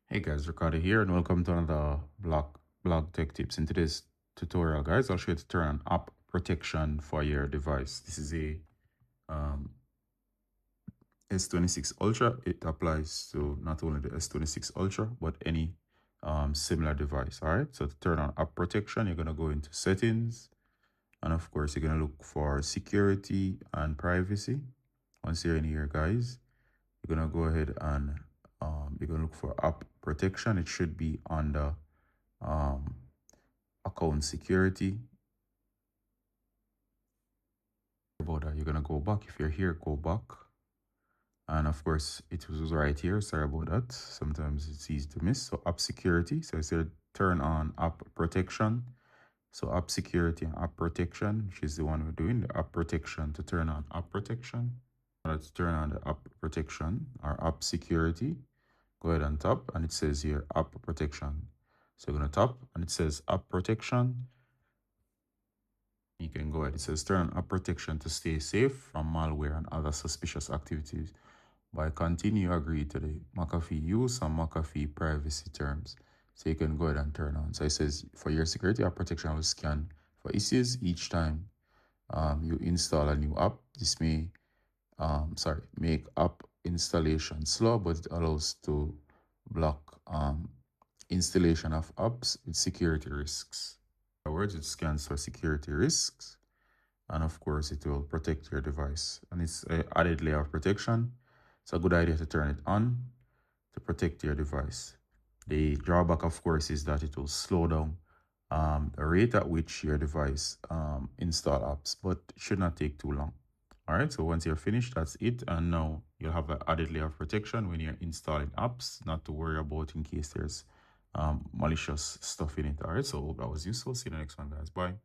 Hey guys, Ricardo here, and welcome to another blog tech tips. In today's tutorial, guys, I'll show you to turn on app protection for your device. This is a um, S26 Ultra. It applies to not only the S26 Ultra but any similar device. All right. So to turn on app protection, you're gonna go into settings, and of course, you're gonna look for security and privacy. Once you're in here, guys, you're gonna go ahead and you're gonna look for app protection. It should be under um, account security. About that, you're gonna go back. If you're here, go back. And of course, it was right here. Sorry about that. Sometimes it's easy to miss. So app security. So I said turn on app protection. So app security and app protection, which is the one we're doing. The app protection to turn on app protection. Let's turn on the app protection or app security. Go ahead and tap, and it says here app protection. So you're gonna tap, and it says app protection. You can go ahead. It says turn on app protection to stay safe from malware and other suspicious activities. By continue, agree to the McAfee use and McAfee privacy terms. So you can go ahead and turn on. So it says for your security app protection will scan for issues each time you install a new app. This may make app installation slow, but it allows to block installation of apps with security risks. In other words, it scans for security risks, and of course it will protect your device, and it's an added layer of protection. It's a good idea to turn it on to protect your device. The drawback, of course, is that it will slow down the rate at which your device install apps, but it should not take too long. All right, so once you're finished, that's it. And now you'll have an added layer of protection when you're installing apps, not to worry about in case there's malicious stuff in it. All right, so hope that was useful. See you in the next one, guys. Bye.